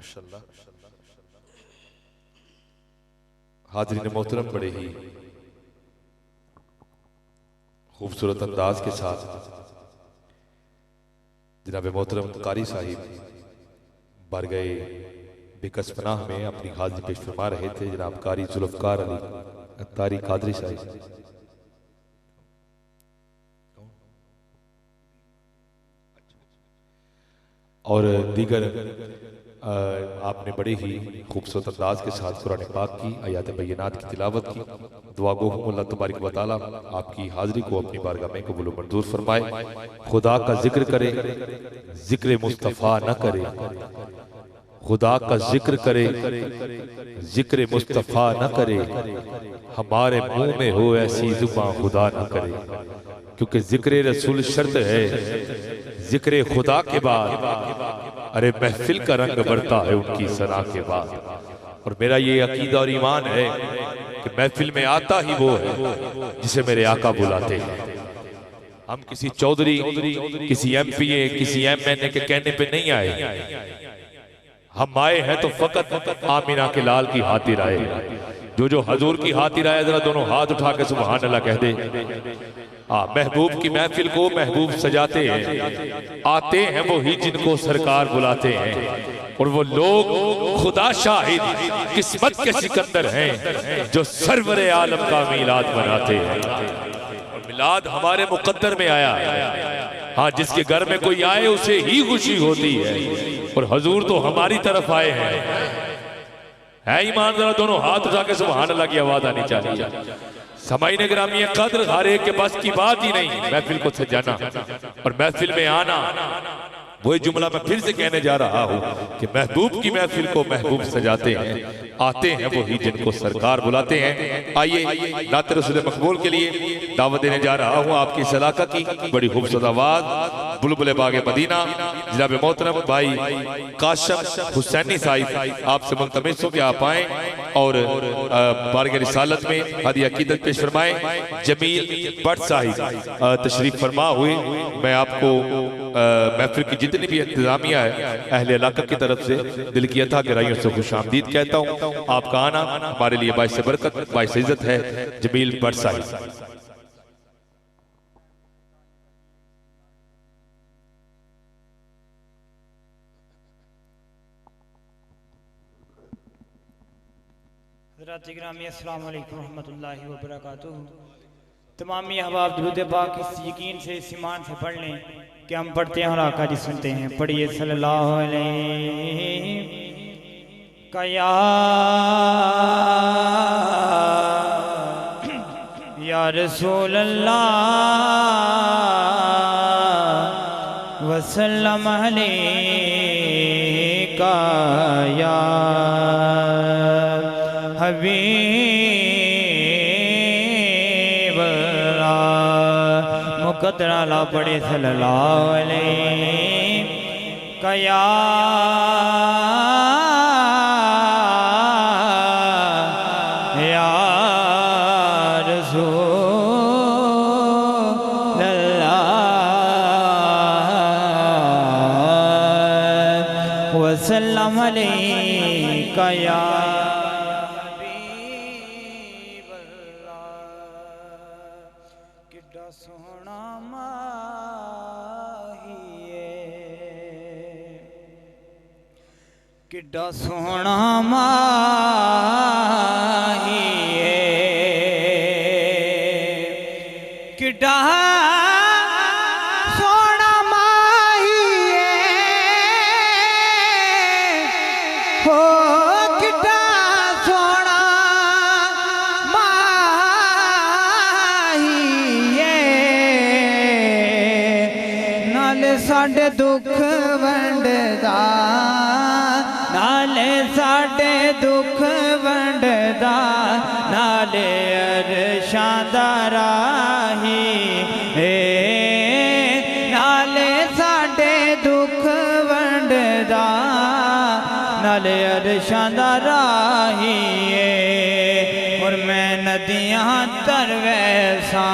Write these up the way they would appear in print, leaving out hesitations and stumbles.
माशाअल्लाह। हाज़रीन मोहतरम बड़े ही खूबसूरत अंदाज के साथ जनाब मोहतरम कारी साहिब बारगाह बेकसपनाह में अपनी हाज़िरी पेश फरमा रहे थे। जनाब कारी जुल्फ़कार अली अत्तारी कादरी साहिब और दीगर आपने बड़े ही खूबसूरत अंदाज के साथ कुरान पाक की आयात बैनात की तिलावत की। दुआ गो अल्लाह तबारक व तआला आपकी हाज़िरी को अपनी बारगाह में कबूल मंजूर फरमाए। खुदा का जिक्र करे, जिक्र मुस्तफ़ा न करे। खुदा का जिक्र करे, जिक्र मुस्तफ़ा न करे। हमारे मुंह में हो ऐसी जुबान खुदा न करे। क्योंकि जिक्र रसूल शर्त है, जिक्र खुदा के बाद अरे महफिल का रंग बढ़ता है उनकी सना के बाद। और मेरा ये अकीदा और ईमान है कि महफिल में आता ही वो है जिसे मेरे आका बुलाते हैं। हम किसी चौधरी, किसी एमपीए, किसी एमएनए के कहने पे नहीं आए। हम आए हैं तो फकत आमिना के लाल की खातिर आए। जो हजूर की हाथी आया जरा दोनों हाथ उठा के सुभान अल्लाह कह दे। महबूब की महफिल को महबूब सजाते हैं, आते हैं वो ही जिनको सरकार बुलाते हैं। और वो लोग खुदा शाहिद किस्मत के सिकंदर हैं जो सरवरे आलम का मीलाद मनाते हैं। और मिलाद हमारे मुकद्दर में आया है। हाँ, जिसके घर में कोई आए उसे ही खुशी होती है। और हजूर तो हमारी तरफ आए हैं। है ईमान, जरा दोनों हाथ उठा के सुभान अल्लाह की आवाज आनी चाहिए। समाईने ग्रामी कद्र हर एक के बस की बात ही नहीं महफिल को सजाना और महफिल में आना। वही जुमला मैं फिर से कहने जा रहा हूँ कि महबूब की महफिल को महबूब सजाते हैं, आते हैं वो ही जिनको सरकार बुलाते हैं। आइए नाते रसूल मकबूल के लिए दावत देने जा रहा हूँ आपकी इस इलाका की बड़ी खूबसूरत आवाज बुलबुल बागे मदीना जनाब मोहतरम भाई काशम हुसैनी साहिब आपसे मुल्तमिस हूं कि आप आए और बारगाह रिसालत में हदी अकीदत पेश फरमाएं। जमील भट्ट साहिब तशरीफ फरमा हुए। मैं आपको महफिल की जितनी भी इंतजामिया है अहले इलाका की तरफ से दिल की अथा गहराइयों से खुशामदीद कहता हूँ। आपका आना हमारे लिए बाइस बरकत बाइस इज्जत है। जमील भट्ट साहिब। अस्सलाम वालेकुम रहमतुल्लाहि व बरकातुहू। तमामी अहबाब दुरूद पाक इस यकीन से इस ईमान से पढ़ लें कि हम पढ़ते हैं और आका जी सुनते हैं। पढ़िए सल्लल्लाहु अलैहि कया या रसूल अल्लाह वसल्लम अलैका या हबीब मुकद्दर ला पड़े सल्लल्लाहु अलैहि कया या रसूल अल्लाह वसल्लम अलैका या सोना माहिए किड्डा सोना माहिए किड्डा सोना माहिए हो किड्डा सोना साडे दुख वंडदा नाले साडे दुख वंडदा नाले अरशां दा राही नाले साडे दुख वंडदा नाले अरशां दा राही और मैं नदियां तरवैसा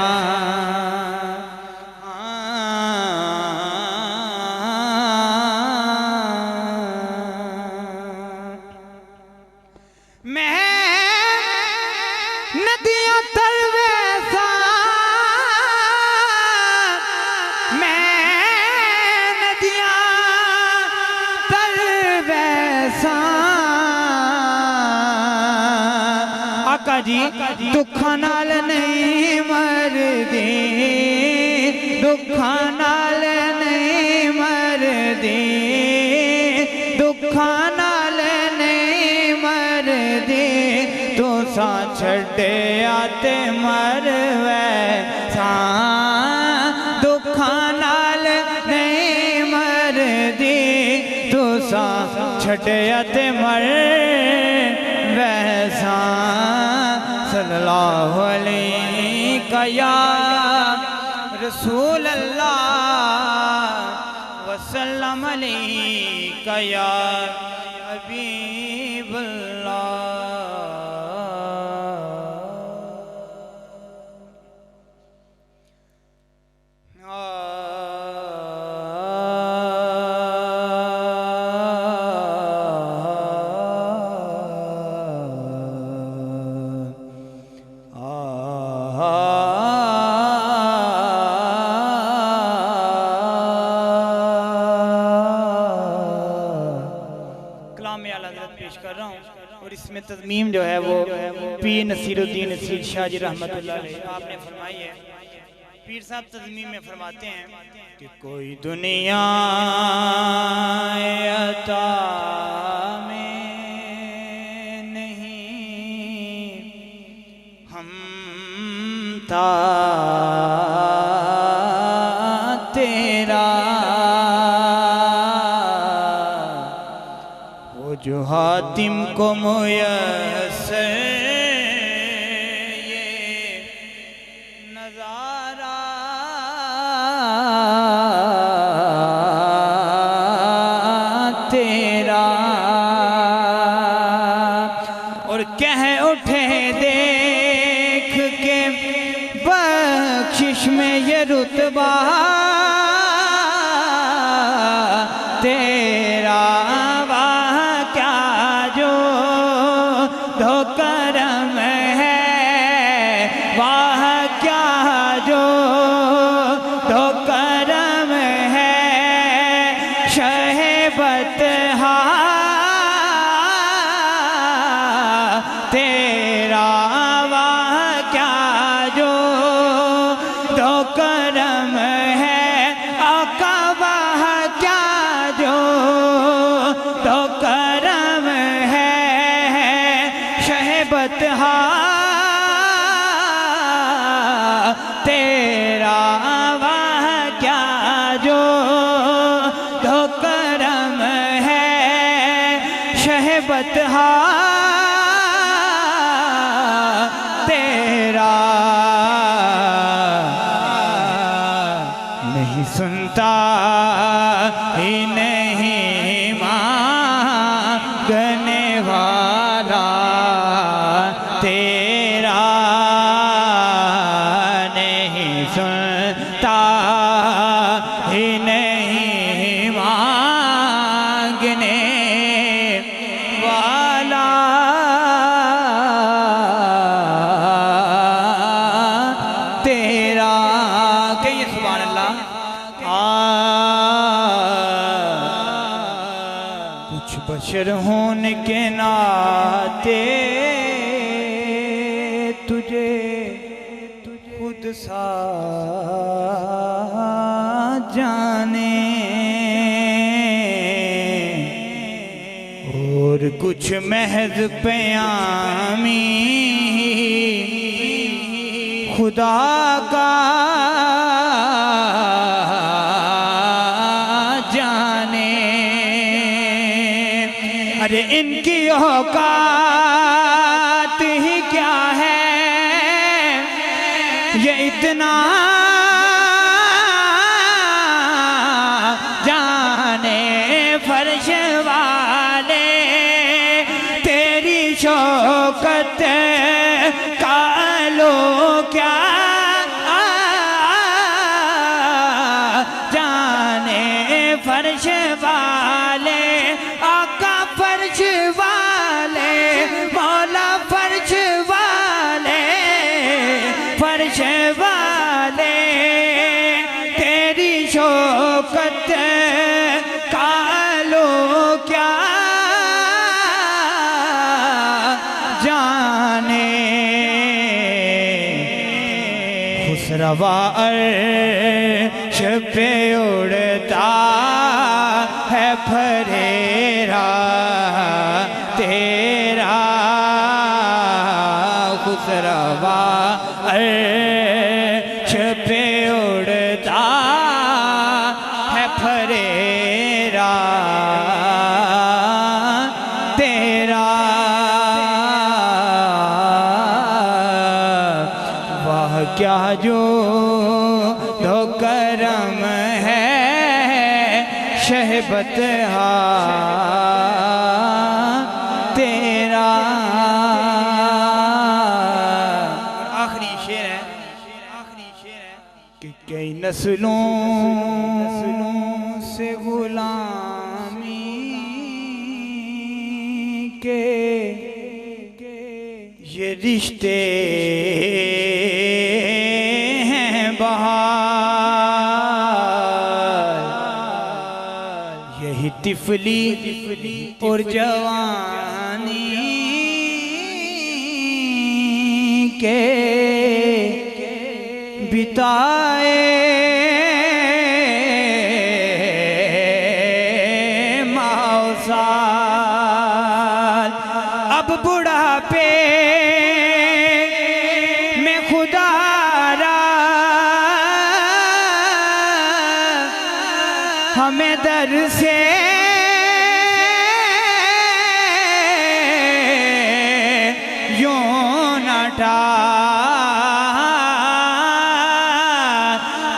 जी दुखा नाल नहीं मरदी दुखा नाल नहीं मरदी दुखा नाल नहीं मरदी तू सा छड़े आते मरवे सा दुखा नाल नहीं मरदी तू सा छड़े आते मर वैसा सल्लल्लाहु अलैहि या रसूल अल्लाह वसल्लम अलैहि या हबीब इसमें तज़मीम जो है वो पीर नसीरुद्दीन नसीर शाह जी रहमतुल्लाह अलैह आपने फरमाई है। पीर साहब तज़मीम में फरमाते हैं कि कोई दुनिया अता में नहीं हम था तेरा वो जो हातिम को मुयस्सर ये नजारा तेरा और कह उठे देख के बख्शिश में ये रुतबा तेरा वाह क्या जो दो करम है वाह क्या जो दो करम है शहबत तेरा वाह क्या जो दो करम है आका वाह क्या जो दो करम है शहबत तेरा वाह क्या जो दो करम है शहबत तेरा नहीं सुनता ही नहीं मांगने वाला तेरा नहीं सुनता ही नहीं मांगने वाला तेरा कहिए सुभान अल्लाह। कुछ बशर होने के नाते तुझे खुद सा जाने और कुछ महज प्यामी खुदा का जाने अरे इनकी औकात ही क्या है ये इतना जाने फर्श वाले तेरी शौकत का लो क्या जाने फर्श वाले आका फर्श वाले मौला फर्श वाले फर्श वाले तेरी शौकत का लो क्या जाने खुसरवा अर्श पे उड़ता है फरेरा तेरा खुसरवा अर्श पे उड़ता है फरेरा तेरा वाह क्या जो दो करम है शहबत तेरा। आखिरी शेर है कि कई नस्लों से गुलामी के ये रिश्ते हैं बहार यही तिफली और जवानी के बिताए मौसाल, अब बुढ़ापे में खुदारा हमें दर से यूं न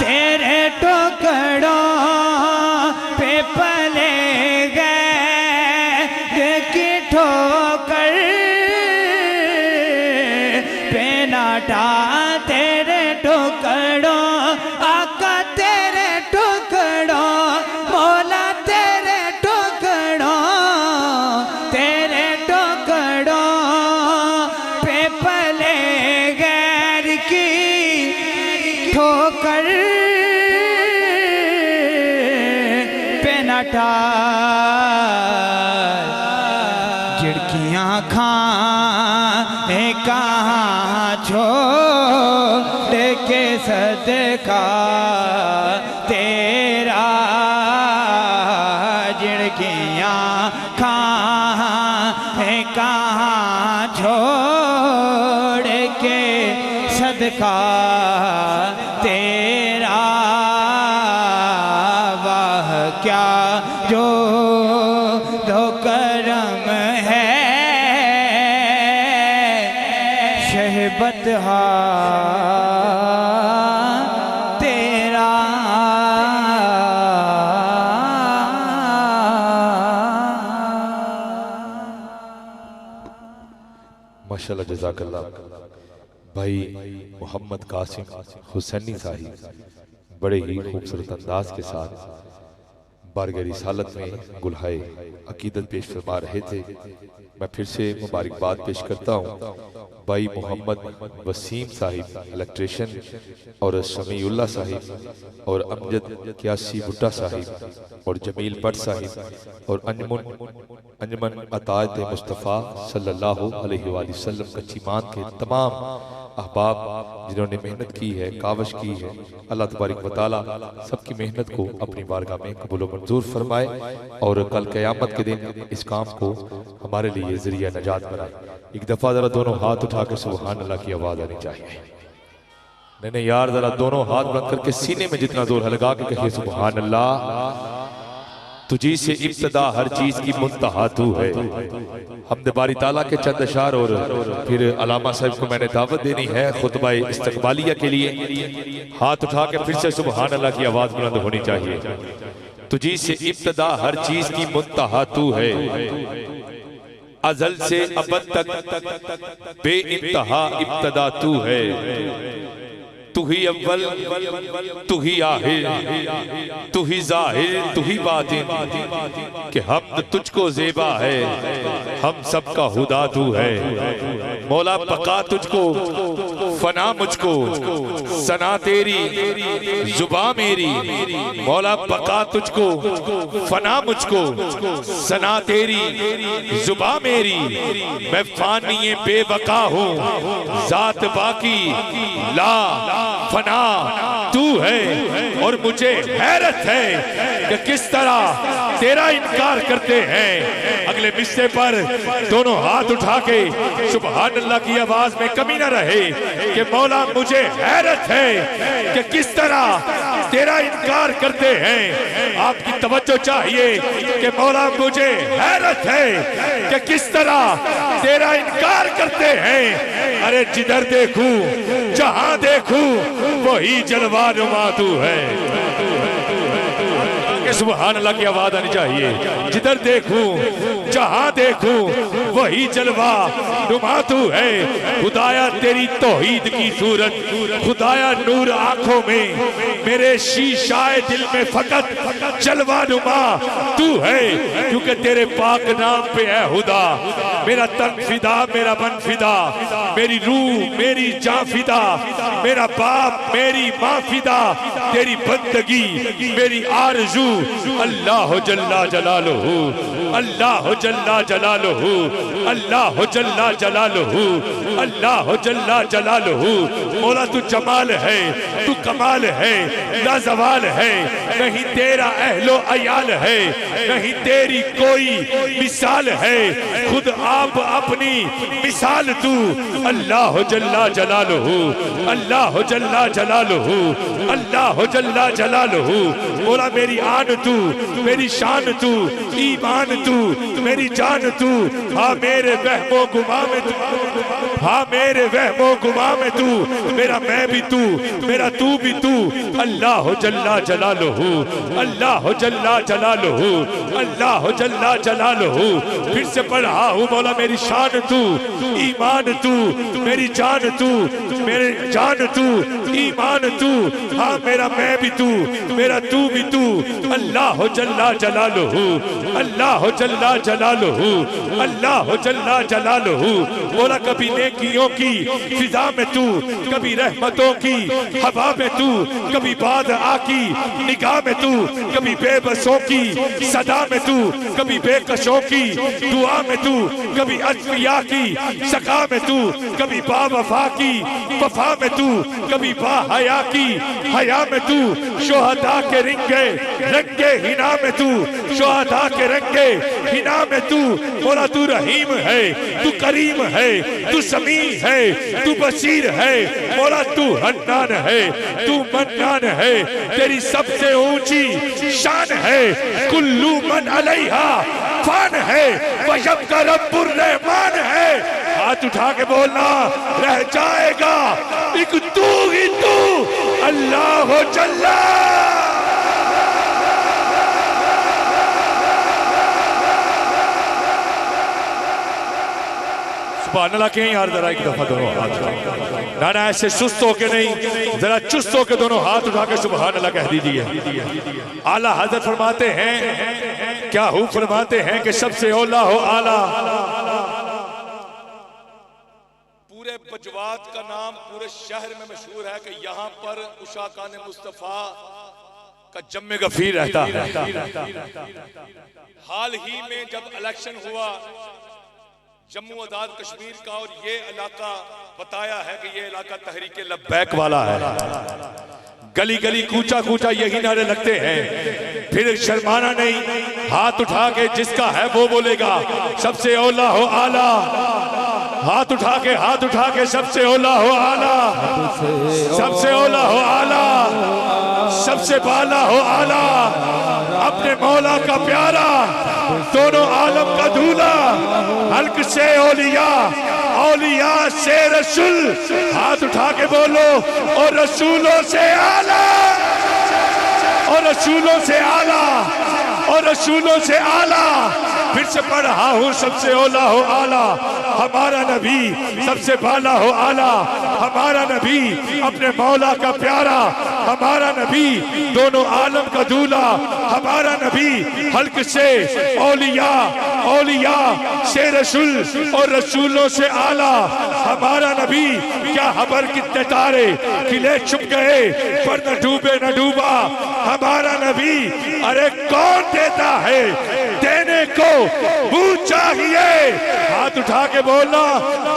तेरे टुकड़ों पे पले गए की ठोकर पे नाटा तेरे टुकड़ों आका तेरे टुकड़ों मौला तेरे टुकड़ों पे पले गैर की ठोकर पे नटा झिड़कियाँ खाए कहाँ छोड़ के सदका तेरा, झिड़कियाँ खाए कहाँ छोड़ के सदका तेरा, वाह क्या जो दो करम है शहबत तेरा। माशाल्लाह जज़ाकल्लाह। भाई मोहम्मद कासिम हुसैनी साहिब बड़े ही खूबसूरत अंदाज के साथ बारगाह रिसालत में गुलहाए अकीदत पेश फरमा रहे थे। मैं फिर से मुबारकबाद पेश करता हूँ भाई मोहम्मद वसीम साहिब इलेक्ट्रिशियन और समीउल्लाह साहिब और अमजद क्यासी भुट्टा साहिब और जमील भट्ट साहिब और अंजमन अतायत मुस्तफ़ा सल्लल्लाहु अलैहि वसल्लम कच्ची मान के तमाम अहबाब जिन्होंने मेहनत की है, कावश की है। अल्लाह तबारक व तआला सबकी मेहनत को अपनी बारगाह में कबूल व मंजूर फरमाए और कल क़यामत के दिन इस काम को हमारे लिए ज़रिया नजात बनाए। एक दफ़ा ज़रा दोनों हाथ उठा कर सुबहान अल्लाह की आवाज़ आनी चाहिए। नहीं यार, ज़रा दोनों हाथ बुलंद करके सीने में जितना जोर है लगा के कहिए सुबहान अल्लाह। तुझी से इब्तदा हर चीज की मुंतहा तू है। हमद बारी ताला के चंद अशार और फिर अलामा साहब को मैंने दावत देनी है खुतबा इस्तकबालिया के लिए। हाथ उठा के फिर से सुबहान अल्लाह की आवाज बुलंद होनी चाहिए। तुझी से इब्तदा हर चीज की मुंतहा तू है, अजल से अबद तक बे इंतहा इब्तदा तू है। तू ही अव्वल तू ही आखिर तू ही जाहिर तू ही बातिन, कि हमद तुझको ज़ेबा है हम सबका हुदा तू है। मौला बका तुझको फना मुझको सना तेरी जुबा मेरी। मौला बका तुझको फना मुझको सना तेरी जुबा मेरी। मैं फानी बेबका हूँ जात बाकी ला फना तू है। और मुझे हैरत है कि किस तरह तेरा इनकार करते हैं। अगले मिस्से पर दोनों हाथ उठा के सुभान अल्लाह की आवाज में कमी न रहे कि मौला मुझे हैरत है कि किस तरह तेरा इनकार करते हैं। आपकी तवज्जो चाहिए कि मौला मुझे हैरत है कि किस तरह तेरा इनकार करते हैं। अरे जिधर देखूं जहां देखूं वही जलवा नुमा तू है। सुभान अल्लाह की आवाज आनी चाहिए। जिधर देखूं जहां देखूं वही जलवा नुमा तू है। खुदाया तेरी तौहीद की सूरत, खुदाया नूर आंखों में, मेरे शीशाए दिल में फकत जलवा नुमा तू है। क्योंकि तेरे पाक नाम पे है खुदा। मेरा तन फिदा मेरा मन फिदा, मेरी रूह मेरी जान फिदा, मेरा बाप मेरी माँ फिदा, तेरी बंदगी मेरी आरज़ू। अल्लाह जल्ला जलालुहु, अल्लाह जल्ला जलालुहु, अल्लाह जल्ला जलालुहु, अल्लाह जल्ला जलालुहु। मौला तू जमाल है, तू कमाल है, लाजवाल है, नहीं तेरा अहलो अयाल है, नहीं तेरी कोई मिसाल है, खुद आप अपनी मिसाल तू। अल्लाह जल्ला जलालुहु, अल्लाह जल्ला जलालुहु, अल्लाह जल्ला जलालुहु। मौला मेरी आन तू, मेरी शान तू, ईमान तू, मेरी जान तू। हाँ मेरे वहमो गुमा में तू, हाँ मेरे वहमो गुमा में तू, मेरा मैं भी तू, मेरा तू भी तू। अल्लाह जल्ला जलालुहु, अल्लाह जल्ला जलालुहु, अल्लाह जल्ला जलालुहु। फिर से पढ़ा हूँ मौला मेरी शान तू, ईमान तू, मेरी जान तू, मेरे जान तू, ईमान तू। हाँ मेरा मैं भी तू, मेरा तू भी तू। अल्लाह जल्ला जलालुहु, अल्लाह जल्ला जलालुहु, अल्लाह जल्ला जलालुहु। बोला कभी नेकियों की फिजा में तू, कभी रहमतों की हवा में तू, कभी बाद आकी निगाह में तू, कभी बेबसों की सदा में तू, कभी बेकशों की दुआ में तू, कभी अजमिया की सका में तू, कभी बावफा की वफा में तू, कभी बाहया की हया में तू। शोहदा के रंगे हिना में तू, शोहदा के रंगे हिना में तू। बोला तू रहीम है, तू करीम है, तू समी है, तू बशीर है। बोला तू हन्नान है, तू मन्नान है, तेरी सबसे ऊंची शान है। कुल्लू मन अलैहा फान है, वशब का रब्बुर रहमान है। हाथ उठा के बोलना, रह जाएगा एक तू ही तू, अल्लाह जल्ला। सुभान अल्लाह के यार जरा एक दफा दोनों हाथ, ना ना ऐसे सुस्त होके नहीं, जरा चुस्त होके दोनों हाथ उठा के सुभान अल्लाह कह दीजिए। आला हजरत फरमाते हैं, क्या हूँ फरमाते हैं कि सबसे औला हो आला। पूरे बजवात का नाम पूरे शहर में मशहूर है कि यहाँ पर उशाकान मुस्तफा का जम्मे गफीर रहता है। हाल ही में जब इलेक्शन हुआ जम्मू आजाद कश्मीर का, और ये इलाका बताया है कि ये इलाका तहरीके लब्बैक वाला है। गली गली कूचा कूचा यही नारे लगते हैं। फिर शर्माना नहीं, हाथ उठा के जिसका है वो बोलेगा सबसे औला हो आला। हाथ उठा के सबसे औला हो आला, सबसे औला हो आला, सबसे बाला हो आला। अपने मौला का प्यारा, दोनों आलम का दूल्हा, हल्क से औलिया, औलिया से रसूल। हाथ उठा के बोलो, और रसूलों से आला, और रसूलों से आला, और रसूलों से आला। फिर से पढ़ रहा हूँ, सबसे औला हो आला हमारा नबी, सबसे बाला हो आला हमारा नबी, अपने मौला का प्यारा हमारा नबी, दोनों आलम का दूल्हा हमारा नबी, हल्क से औलिया, औलिया से रसूल, और रसूलों से आला हमारा नबी। क्या खबर कितने तारे खिले छुप गए, पर न डूबे न डूबा हमारा नबी। अरे कौन देता है, देने को मुंह चाहिए। हाथ उठा के बोलना,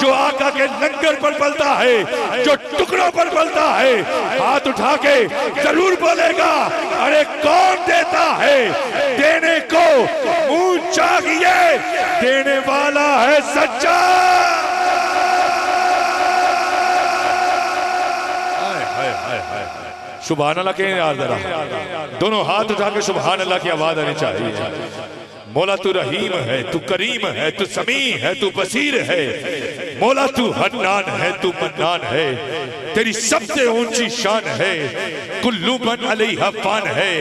जो आका के लंगर पर पलता है, जो टुकड़ों पर पलता है, हाथ उठा के जरूर बोलेगा, अरे कौन देता है, देने को मुंह चाहिए। देने वाला है सच्चा। सुभान अल्लाह के यार जरा दोनों हाथ उठा के सुभान अल्लाह की आवाज आनी चाहिए। मौला तू रहीम है, तू करीम है, तू समी है, तू बसीर है। मौला तू हन्नान है, तू मन्नान है, तेरी सबसे ऊंची शान है। कुल्लू मन अलैहा फान है,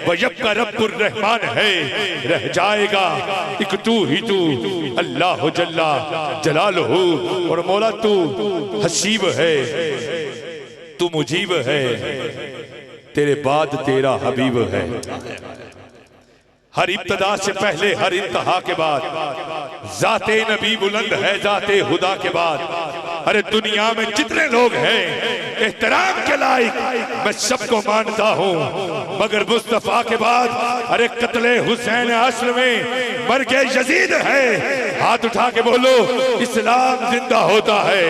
वयब्का रब्बुर रहमान है। रह जाएगा एक तू ही तू, अल्लाह जल्ला जलालुहु। और मौला तू हसीब है, तू मुजीब है, तेरे बाद तेरा हबीब है। हर इब्तदा से पहले हर इंतहा के बाद जाते नबी बुलंद है, जाते खुदा के बाद। अरे दुनिया में जितने लोग हैं एहतराम के लायक मैं सबको मानता हूँ, मगर मुस्तफा के बाद अरे कत्ले हुसैन असल में मर गए यजीद है। हाथ उठा के बोलो इस्लाम जिंदा होता है,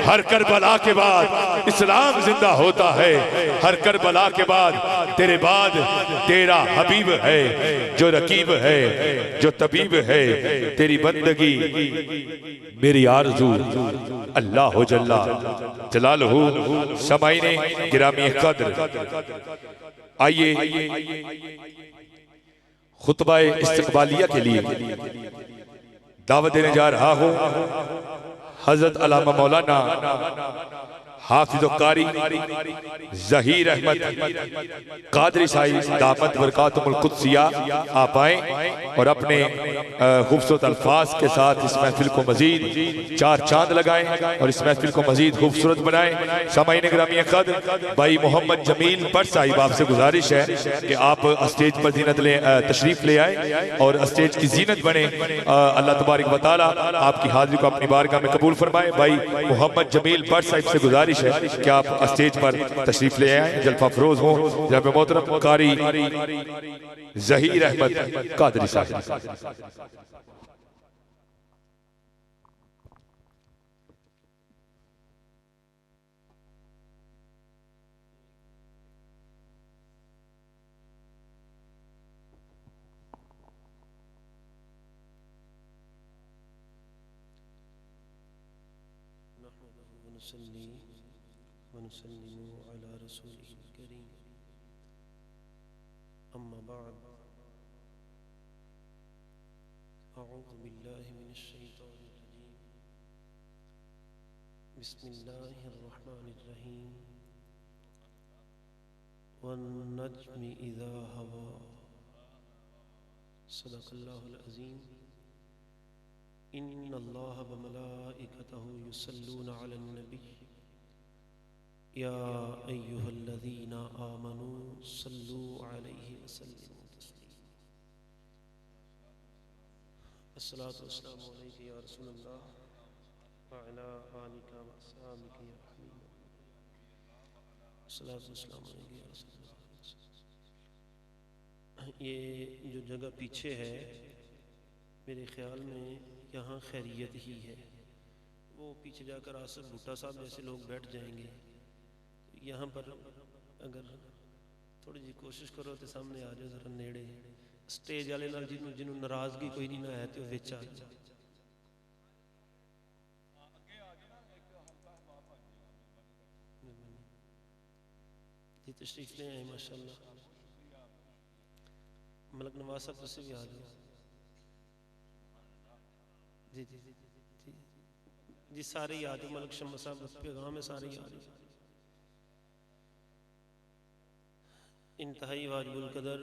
हर करबला के बाद इस्लाम जिंदा होता है, हर करबला के बाद तेरे बाद तेरा हबीब है जो रकीब है, जो तबीब है। तेरी बंदगी मेरी आरज़ू अल्लाह हो जल्ला जलालहू। समाईने गिरामी कद्र, आइए खुतबा इस्तक़बालिया के लिए दावत देने जा रहा हूँ हजरत अल्लामा मौलाना हाफिज़ कारी ज़हीर अहमद कादरी साहिब दामत बरकातुहुल कुद्सिया आप आए और अपने खूबसूरत अल्फाज के साथ इस महफिल को मजीद चार चांद लगाएं और इस महफिल को मजीद खूबसूरत बनाएं। सामाईन गिरामी कद्र, भाई मोहम्मद जमील भट्ट साहिब आपसे गुजारिश है कि आप स्टेज पर जीनत ले तशरीफ ले आए और स्टेज की जीनत बने। अल्लाह तबारक व तआला आपकी हाजिरी को अपनी बारगाह में कबूल फरमाए। भाई मोहम्मद जमील भट्ट साहिब से गुजारिश है कि आप स्टेज पर तशरीफ ले आए, जलफा फरोज हो। जनाब मोहतरम कारी ज़हीर अहमद कादरी साहब। वनुसल्लिमु अला रसूलिल करीम, अम्मा बाद, अऊज़ु बिल्लाहि मिनश शैतानिर रजीम, बिस्मिल्लाहिर रहमानिर रहीम, वन्नज्मि इज़ा हवा, सदक़ल्लाहुल अज़ीम। इन्नल्लाहा व मलाइकतहु युसल्लूना अलन नबी या अय्युहल्लज़ीना आमनू सल्लू अलैहि वसल्लिमू तस्लीमा। अस्सलातु वस्सलामु अलैका या रसूलल्लाह व अला आलिका व अस्हाबिका या हबीबल्लाह। अस्सलातु वस्सलामु अलैका या रसूलल्लाह। ये जो जगह पीछे है मेरे ख्याल में यहाँ खैरियत ही है। वो पीछे जाकर आसिफ भुट्टा साहब जैसे लोग बैठ जाएंगे, यहाँ पर अगर थोड़ी जी कोशिश करो तो सामने आ जाओ जरा नेड़े। स्टेज वाले नाल जिन्होंने नाराजगी कोई नहीं ना है तो विच आ जाओ। जी तशरीफ ले आए माशाल्लाह। मलक नवाज साहब तुसी भी आ जाओ। जी जी जी जी जी सारे ही आ जाओ। मलक शम्मा साहब पैगाम है, सारे ही आ जाओ। इंतहाई वाजिबुल कदर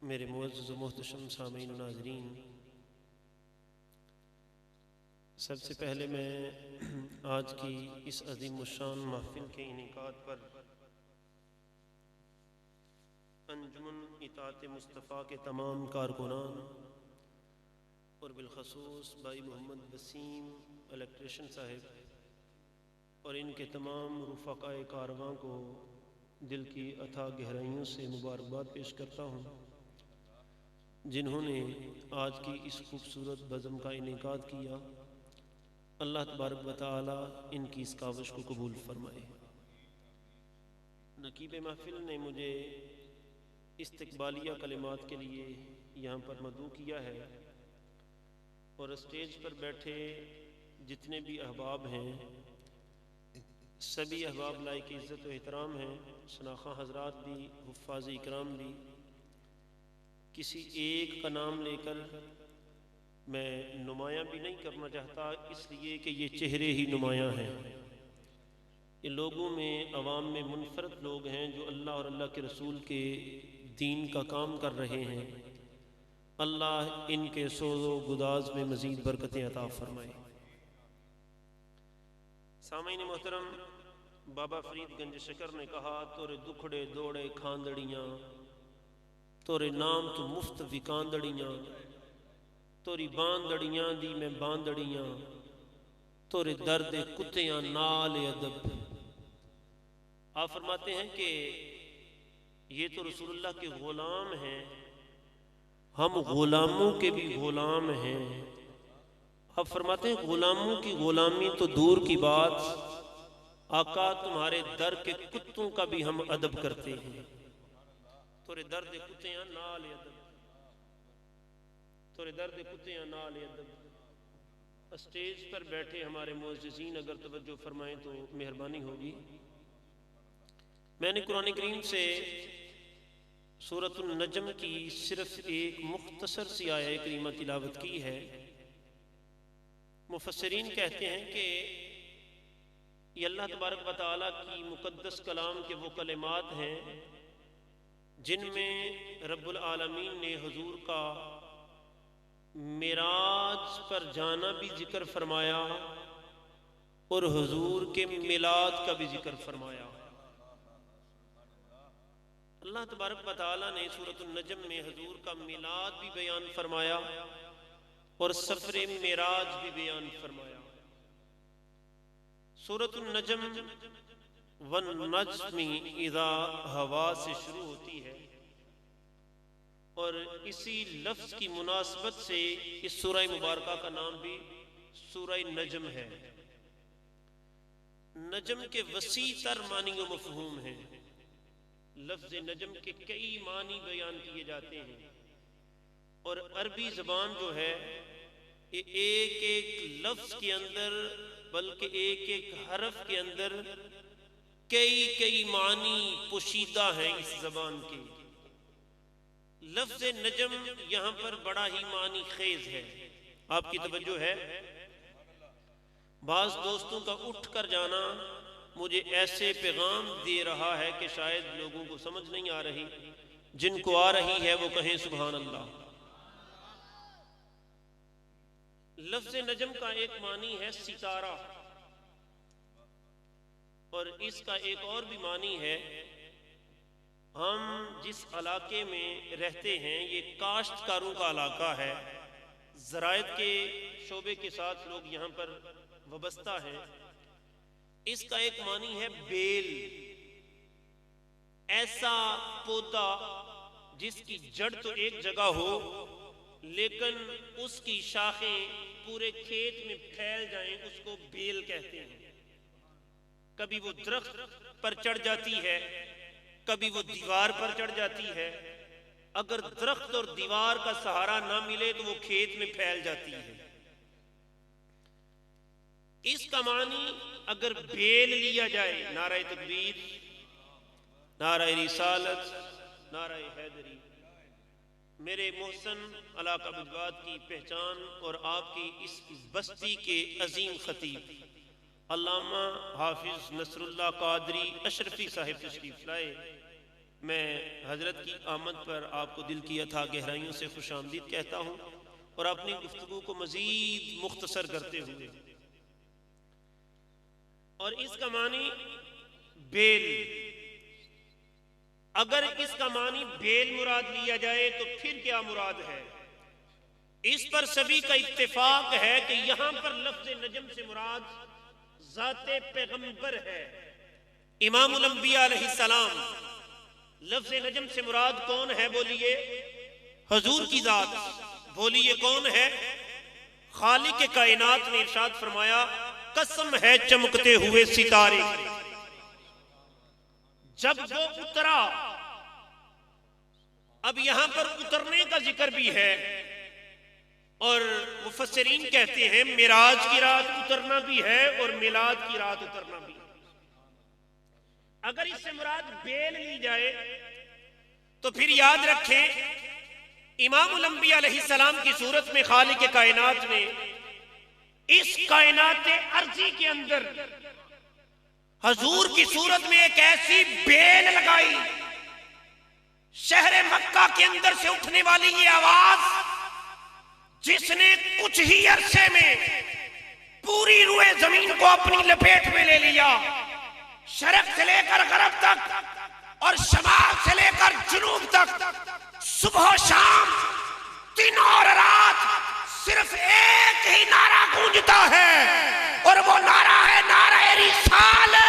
मेरे मुअज़्ज़ज़ व मुहतशम सामीन व नाज़रीन, सबसे पहले मैं आज की इस अज़ीम शान महफिल के इनेकाद पर अंजुमन इताअत मुस्तफ़ा के तमाम कारकुनान और बिलखसूस भाई मोहम्मद वसीम इलेक्ट्रिशियन साहिब और इनके तमाम रुफ़क़ाए कारवां को दिल की अथाह गहराइयों से मुबारकबाद पेश करता हूँ, जिन्होंने आज की इस खूबसूरत बज़म का इनेकाद किया। अल्लाह तबारक व तआला इनकी इस काविश को कबूल फरमाए। नकीब महफिल ने मुझे इस्तक़बालिया कलिमात के लिए यहाँ पर मदऊ किया है और स्टेज पर बैठे जितने भी अहबाब हैं सभी अहबाब लायक इज़्ज़त व एहतराम हैं। शनाख़ा हज़रात भी, हुफ़्फ़ाज़ इकराम भी। किसी एक का नाम लेकर मैं नुमायाँ भी नहीं करना चाहता, इसलिए कि ये चेहरे ही नुमायाँ हैं। ये लोगों में, अवाम में मुनफ़रद लोग हैं जो अल्लाह और अल्लाह के रसूल के दीन का काम कर रहे हैं। अल्लाह इनके सोज़ो गुदाज में मज़ीद बरकतें अता फ़रमाए। सामीन मोहतरम, बाबा फरीद गंज शकर ने कहा, तोरे दुखड़े दौड़े खांदड़ियाँ, तोरे नाम तो मुफ्त विकांदड़ियाँ, तोरी बांदड़ियाँ दी मैं बांदड़ियाँ, तोरे दर्द कुत्तियाँ नाल अदब, आप फरमाते हैं कि ये तो रसूलुल्लाह के ग़ुलाम हैं, हम ग़ुलामों के भी ग़ुलाम हैं। आप फरमाते हैं ग़ुलामों की ग़ुलामी तो दूर की बात, आका तुम्हारे दर के कुत्तों का भी हम अदब करते हैं। तोरे दर दे कुत्तियां नाल अदब, तोरे दर दे कुत्तियां नाल अदब। स्टेज पर बैठे हमारे मुअज़्ज़िज़ीन अगर तवज्जो फरमाएं तो मेहरबानी होगी। मैंने कुरान करीम से सूरतुन नजम की सिर्फ एक मुख्तसर सी आया करीमा तिलावत की है। मुफस्सिरीन कहते हैं कि ये अल्लाह तबारक व तआला की मुक़द्दस कलाम के वो कलिमात हैं जिनमें रब्बुल आलमीन ने हुजूर का मिराज पर जाना भी जिक्र फरमाया और हुजूर के मिलाद का भी जिक्र फरमाया। अल्लाह तबारक व तआला ने सूरतुन नजम में हुजूर का मिलाद भी बयान फरमाया और सफरे मिराज भी बयान फरमाया। सूरतुन नजम वन नज्मी इज़ा हवा से शुरू होती है और इसी लफ्ज़ की मुनासबत से इस सूरह मुबारका का नाम भी सूरह नजम है। नजम के वसी तर मानी व मफ़हूम हैं। लफ्ज़ नजम के कई मानी बयान किए जाते हैं और अरबी ज़बान जो है ये एक एक लफ्ज़ के अंदर बल्कि एक एक हरफ के अंदर कई कई मानी पोशीदा हैं इस ज़बान के। लफ्ज़ नजम यहाँ पर बड़ा ही मानी खेज है। आपकी तवज्जो है। बाज़ दोस्तों का उठ कर जाना मुझे ऐसे पैगाम दे रहा है कि शायद लोगों को समझ नहीं आ रही, जिनको आ रही है वो कहें सुभान अल्लाह। लफ्ज़ नजम का एक मानी है सितारा और इसका एक और भी मानी है, हम जिस इलाके में रहते हैं ये काश्तकारों का इलाका है, ज़राअत के शोबे के साथ लोग यहाँ पर वबस्ता हैं। इसका एक मानी है बेल, ऐसा पौधा जिसकी जड़ तो एक जगह हो लेकिन उसकी शाखें पूरे खेत में फैल जाएं, उसको बेल कहते हैं। कभी वो दरख्त पर चढ़ जाती है, कभी वो दीवार पर चढ़ जाती है। अगर दरख्त और दीवार का सहारा ना मिले तो वो खेत में फैल जाती है। इसका मानी अगर बेल लिया जाए, नाराए तकबीर, नाराए रिसालत, नाराए हैदरी, मेरे मोहसन इलाका बुजवात की पहचान और आपकी इस बस्ती के अजीम खतीब अल्लामा हाफिज नसरुल्लाह कादरी अशरफी साहिब तशरीफ लाए। मैं हजरत की आमद पर आपको दिल की अथा गहराइयों से खुशामदीद कहता हूँ और अपनी गुफ्तगू को मजीद मुख्तसर करते हुए, और इसका मानी बेल, अगर इसका मानी बेल मुराद लिया जाए तो फिर क्या मुराद है? इस पर सभी का इत्तेफाक है कि यहां पर लफ्ज़ नजम से मुराद ज़ाते पैगंबर है, इमामुल अंबिया अलैहिस्सलाम। लफ्ज़ नजम से मुराद कौन है? बोलिए हुजूर की जात। बोलिए कौन है? खालिक कायनात ने इरशाद फरमाया, कसम है चमकते हुए सितारे। जब वो उतरा, अब यहां पर उतरने का जिक्र भी है और मुफस्सिरीन कहते हैं मिराज की रात उतरना भी है और मिलाद की रात उतरना भी। अगर इससे मुराद बेल ली जाए तो फिर याद रखें इमामुल अंबिया अलैहिस्सलाम की सूरत में खालिक कायनात ने इस कायनात अर्जी के अंदर हजूर की सूरत में एक ऐसी बेल लगाई, शहर मक्का के अंदर से उठने वाली ये आवाज जिसने कुछ ही अरसे में पूरी रुए जमीन को अपनी लपेट में ले लिया। शरक से लेकर गरब तक और शमाल से लेकर जुनूब तक, सुबह शाम, दिन और रात सिर्फ एक ही नारा गूंजता है और वो नारा है नारा रिसालत।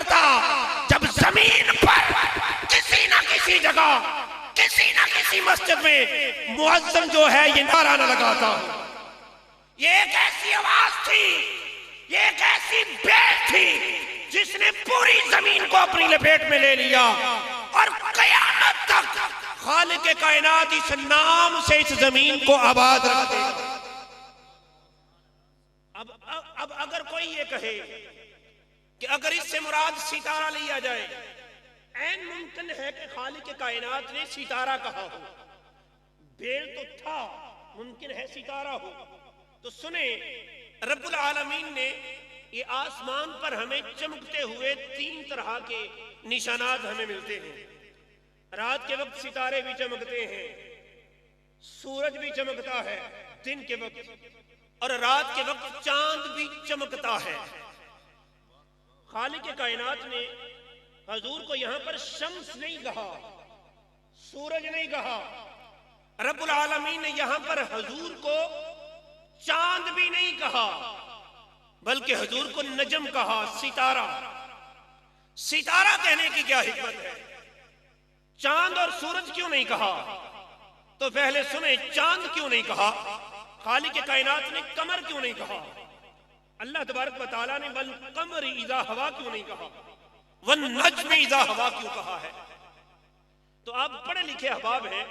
करता जब जमीन पर किसी ना किसी जगह, किसी ना किसी मस्जिद में मुअज्जिन जो है ये नारा न लगाता। ये एक ऐसी आवाज थी, ये एक ऐसी बेल थी जिसने पूरी जमीन को अपनी लपेट में ले लिया और कयामत तक खालिक कायनात इस नाम से इस जमीन को आबाद रख देगा। अब अगर कोई ये कहे कि अगर इससे मुराद सितारा लिया जाए, ऐन मुमकिन है कि खालिक कायनात ने सितारा कहा हो, बेल तो था, मुमकिन है सितारा हो। तो सुने, रब्बुल आलमीन ने ये आसमान पर हमें चमकते हुए 3 तरह के निशानात हमें मिलते हैं। रात के वक्त सितारे भी चमकते हैं, सूरज भी चमकता है दिन के वक्त, और रात के वक्त चांद भी चमकता है। खालिक कायनात ने हजूर को यहां पर शम्स नहीं कहा, सूरज नहीं कहा। रब्बुल आलमीन ने यहां पर हजूर को चांद भी नहीं कहा, बल्कि हजूर को नजम कहा, सितारा। सितारा कहने की क्या हिकमत है? चांद और सूरज क्यों नहीं कहा? तो पहले सुने, चांद क्यों नहीं कहा? खालिक कायनात ने कमर क्यों नहीं कहा? अल्लाह तबारक व तआला ने वल कमर इज़ा हवा क्यों नहीं कहा? वन नज्म इज़ा हवा क्यों कहा है? तो आप पढ़े लिखे अहबाब हैं,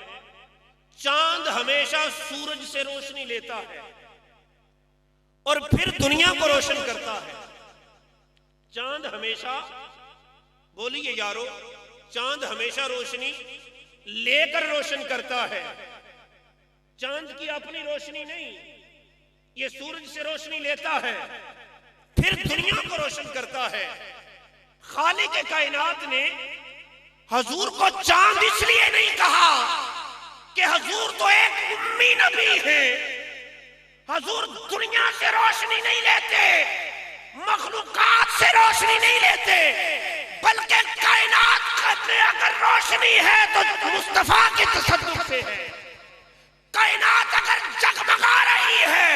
चांद हमेशा सूरज से रोशनी लेता है और फिर दुनिया को रोशन करता है। चांद हमेशा, बोलिए यारो, चांद हमेशा रोशनी लेकर रोशन करता है। चांद की अपनी रोशनी नहीं, ये सूरज से रोशनी लेता है फिर दुनिया को रोशन करता है। खालिक कायनात ने हजूर को चांद इसलिए नहीं कहा कि हजूर तो एक उम्मी नबी है, हजूर दुनिया से रोशनी नहीं लेते, मखलूकात से रोशनी नहीं लेते, बल्कि कायनात में अगर रोशनी है तो मुस्तफा के तसद्दुक से है। कायनात अगर जगमगा रही है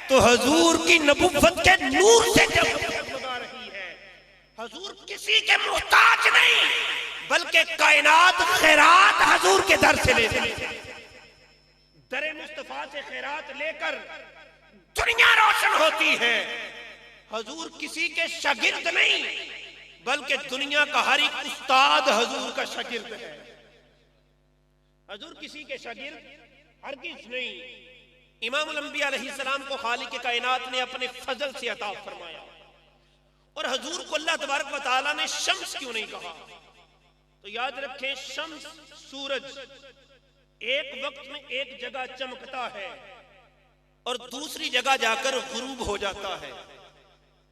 तो हजूर की नबुव्वत के नूर से जगमगा रही है। हजूर किसी के मुहताज नहीं, बल्कि कायनात खैरात हजूर के दर से लेती है। दरे मुस्तफा से खैरात लेकर दुनिया रोशन होती है। हजूर किसी के शागिर्द नहीं, बल्कि दुनिया का हर एक उस्ताद हजूर का शागिर्द है। हजूर किसी के शागिर्द हरगिज़ नहीं। इमामुल अंबिया अलैहिस्सलाम को खालिक कायनात ने अपने फजल से अता फरमाया, और हजूर को अल्लाह तबारक व तआला ने शम्स क्यों नहीं कहा? तो याद रखें, शम्स सूरज एक वक्त में एक जगह चमकता है और दूसरी जगह जाकर गुरूब हो जाता है,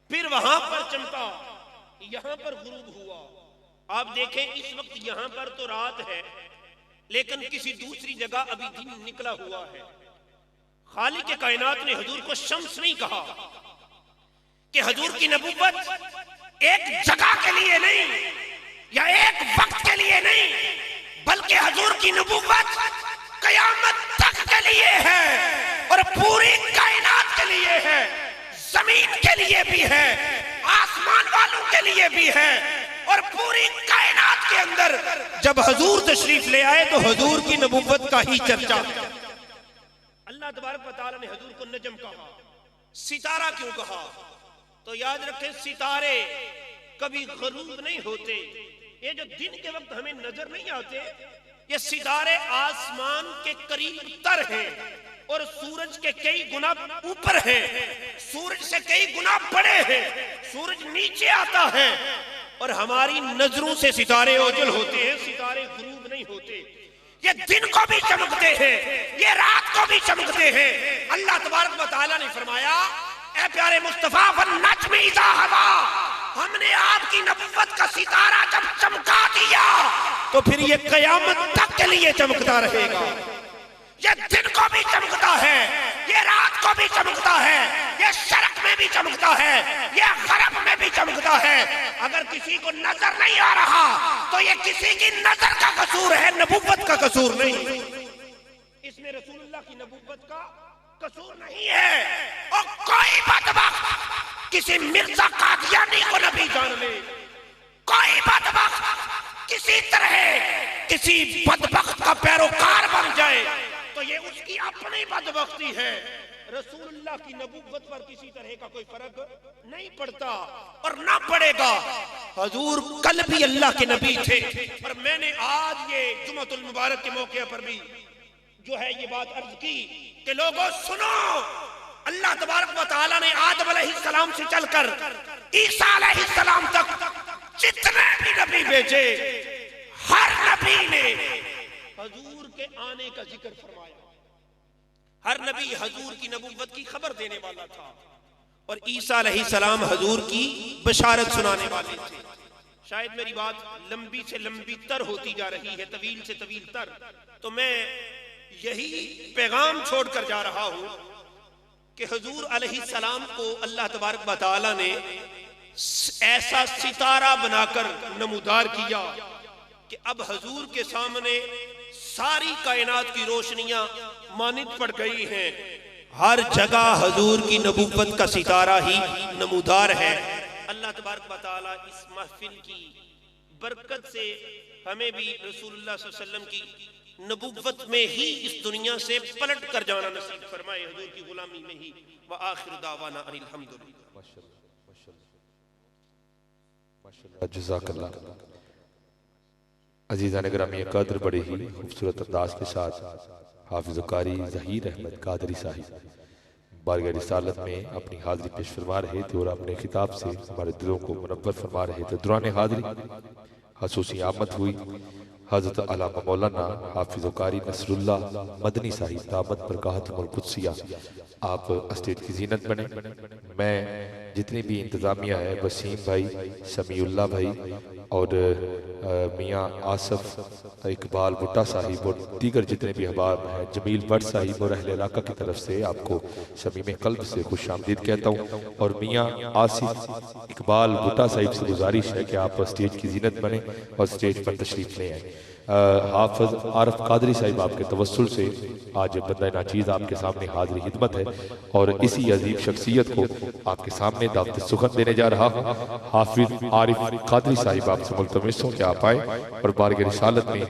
फिर वहां पर चमका, यहां पर गुरूब हुआ। आप देखें, इस वक्त यहां पर तो रात है, लेकिन किसी दूसरी जगह अभी दिन निकला हुआ है। खालिक कायनात ने हजूर को शम्स नहीं कहा कि हजूर की नबुव्वत एक जगह के लिए नहीं या एक वक्त के लिए नहीं, बल्कि हजूर की नबुव्वत कयामत तक के लिए है और पूरी कायनात के लिए है, जमीन के लिए भी है, आसमान वालों के लिए भी है, और पूरी कायनात के अंदर जब हजूर तशरीफ ले आए तो हजूर की नबुव्वत का ही चर्चा। अल्लाह तबारक व तआला ने हजूर को नजम कहा, सितारा क्यों कहा? तो याद रखें, सितारे कभी गरूब नहीं होते। ये जो दिन के वक्त हमें नजर नहीं आते, ये सितारे आसमान के करीब तर हैं और सूरज के कई गुना ऊपर है, सूरज से कई गुना बड़े हैं। सूरज नीचे आता है और हमारी नजरों से सितारे ओझल होते हैं, सितारे गुरूब नहीं होते। ये दिन को भी चमकते हैं, ये रात को भी चमकते हैं। अल्लाह तबारक व तआला ने फरमाया, ऐ प्यारे मुस्तफा, वन नज्म इज़ा हवा, हमने आपकी नबुव्वत का सितारा जब चमका दिया तो फिर ये कयामत तक के लिए चमकता रहेगा। ये दिन को भी चमकता है, ये रात को भी चमकता है, ये शरक में भी चमकता है, ये गरब में भी चमकता है। अगर किसी को नजर नहीं आ रहा तो ये किसी की नजर का कसूर है, नबुव्वत का कसूर नहीं। इसमें रसूलुल्लाह की नबुव्वत का कसूर नहीं है। और कोई बदबख्त किसी मिर्जा कादियानी को नबी जान ले, किसी बदबख्त का पैरोकार बन जाए तो ये उसकी अपनी बदबख्ती है। रसूलुल्लाह की नबूवत पर किसी तरह का कोई फर्क नहीं पड़ता और ना पड़ेगा। हुजूर कल भी अल्लाह के नबी थे और मैंने आज ये जुम्मतुल मुबारक के मौके पर भी जो है ये बात अर्ज की कि लोगों सुनो, अल्लाह तबारक व तआला ने आदम अलैहिस्सलाम से चलकर ईसा अलैहिस्सलाम तक जितने भी नबी भेजे, हर नबी ने हुजूर के आने का जिक्र फरमाया। हर नबी हुजूर की नबूवत की खबर देने वाला था और ईसा अलैहिस्सलाम हुजूर की बशारत सुनाने वाले थे। शायद मेरी बात लंबी से लंबी तर होती जा रही है, तवील से तवील तर, तो मैं यही पैगाम छोड़कर जा रहा हूं कि हुजूर अलैहिस्सलाम को अल्लाह तबारक व तआला ने ऐसा सितारा बनाकर नमूदार किया कि अब हुजूर के सामने सारी कायनात की रोशनियां मानित पड़ गई हैं। हर जगह हुजूर की नबूवत का सितारा ही नमूदार है। अल्लाह तबारक व तआला इस महफिल की बरकत से हमें भी रसूलुल्लाह सल्लल्लाहु अलैहि वसल्लम की नबूवत में ही इस दुनिया से पलट कर जाना नसीब फरमाए, हुजूर की गुलामी में ही। व आखिर दावाना अनिल हम्दुलिल्लाह। माशाअल्लाह, जज़ाकल्लाह। अजीज़ान गिरामी कद्र बड़े ही खूबसूरत अंदाज के साथ हाफिज़ कारी ज़हीर अहमद कादरी साहिब बारगाह रिसालत में अपनी हाज़िरी पेश फरमा रहे थे और अपने खिताब से हमारे दिलों को मुनव्वर फरमा रहे थे। दौरान हाज़िरी खसूसी आमद हुई हज़रत अल्लामा मौलाना हाफिज़ कारी नसरुल्लाह मदनी साहिब दामत बरकातुहुल कुद्सिया, आप स्टेज की जीनत बने। मैं जितनी भी इंतज़ामिया है, वसीम भाई, समीउल्लाह भाई और मियाँ आसफ इकबाल भुट्टा साहिब और दीगर जितने भी अहबाब हैं, जमील भट्ट साहिब और अहले इलाका की तरफ से आपको शमीम कल्ब से खुश आमदीद कहता हूँ। और मियाँ आसिफ इकबाल भुट्टा साहिब से गुजारिश है कि आप स्टेज की जीनत बने और स्टेज पर तशरीफ ले आए। हाफिज आरफ कादरी साहिब आपके तवस्सुल से आज बंदा नाचीज़ आपके सामने हाजिर खिदमत है और इसी अजीब शख्सियत को आपके सामने दावत सुखत देने जा रहा हूँ। हाफिज आरिफ कादरी साहिब आपसे मुल्तमिस हूं कि आप आए और बारगाह रिसालत में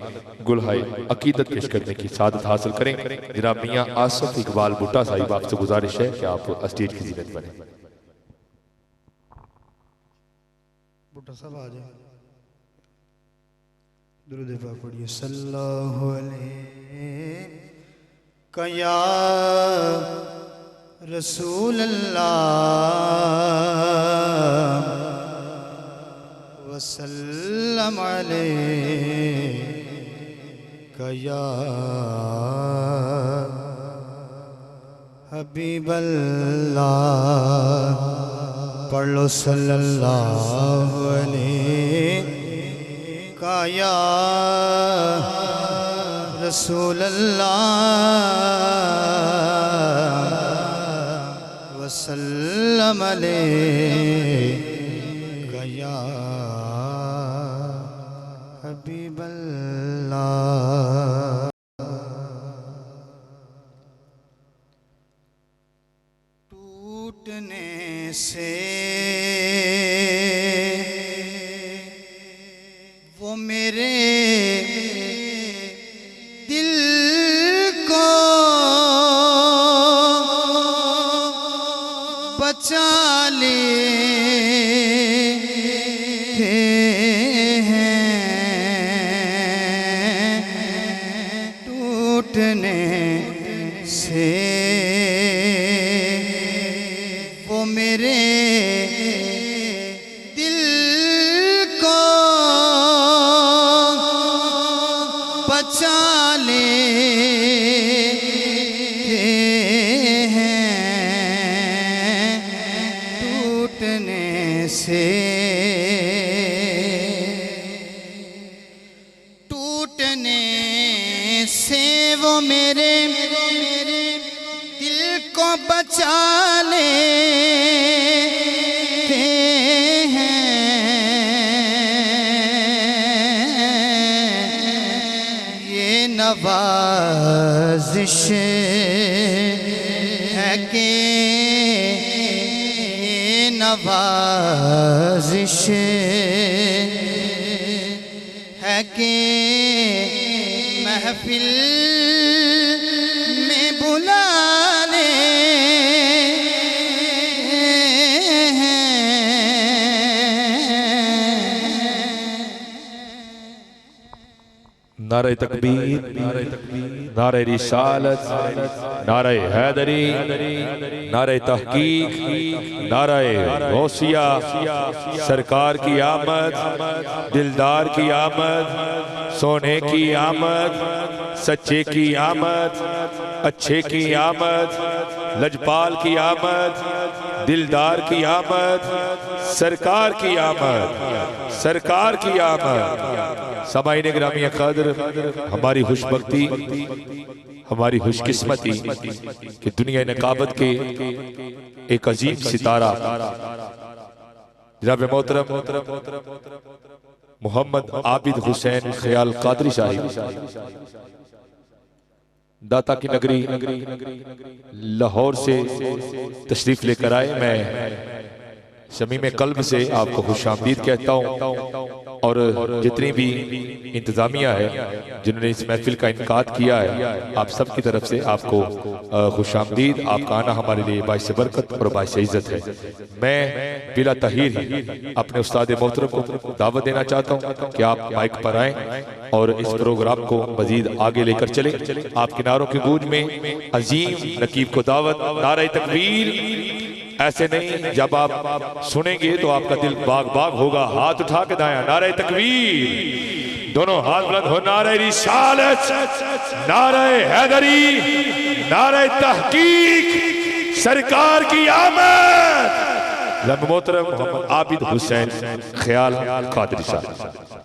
गुलहाय अकीदत पेश करने की सादत हासिल करें। जनाब मियाँ आसफ इकबाल भुट्टा साहिब आपसे गुजारिश है कि आप स्टेज की जीनत बने। भुट्टा साहब आ जाए, दुरूद पाक पढ़िए। सल्लल्लाहु अलैहि कया रसूल अल्लाह वसल्लम अलैहि कया हबीब अल्लाह। पढ़ लो सल्लल्लाहु अलैहि या रसूल अल्लाह वसल्लम अलैहि या हबीब अल्लाह। टूटने से वो मेरे दिल को बचा लेते हैं। टूटने से वो मेरे बचा लेते हैं। टूटने से वो मेरे दिल को बचा लेते हैं। ये नवाज़िश है कि नवाज़िश है कि महफिल में बुलाने नारे तकबीर, नारे रिसालत, नारे हैदरी, नारे तहकीक, नारे गौसिया, सरकार की आमद, दिलदार की आमद, सोने की आमद, सच्चे की आमद, अच्छे की आमद, लजपाल की आमद, दिलदार की आमद, सरकार की आमद, सरकार की आमद। समाईन ग्रामी कदर, हमारी खुशबख्ती, हमारी खुशकिस्मती कि दुनिया नकाबत के एक अजीम सितारा जनाब मोहतरम मोहम्मद आबिद हुसैन ख्याल कादरी साहिब दाता की नगरी लाहौर से तशरीफ लेकर आए। मैं शमीम कल्ब से आपको खुशामदीद कहता हूँ और जितनी भी इंतजामिया है जिन्होंने इस महफिल का इनकाद किया है, आप सब की तरफ से आपको खुशामदीद। आपका आना हमारे लिए बाइस बरकत और बाइस इज्जत है। मैं बिला तहीर ही अपने उस्ताद मोहतरम को दावत देना चाहता हूँ कि आप माइक पर आएँ और इस प्रोग्राम को मजीद आगे लेकर चले। आप किनारों की गूंज में अजीम नकीब को दावत, नारे तकबीर। ऐसे नहीं, जब आप सुनेंगे तो आपका दिल बाग बाग होगा। हाथ उठा के दाया, नारे तकबीर, दोनों हाथ बुलंद हो, नारे रिसालत, नारे हैदरी, नारे तहकीक, सरकार की आमद। मोहतरम मोहम्मद आबिद हुसैन ख्याल कादरी साहब।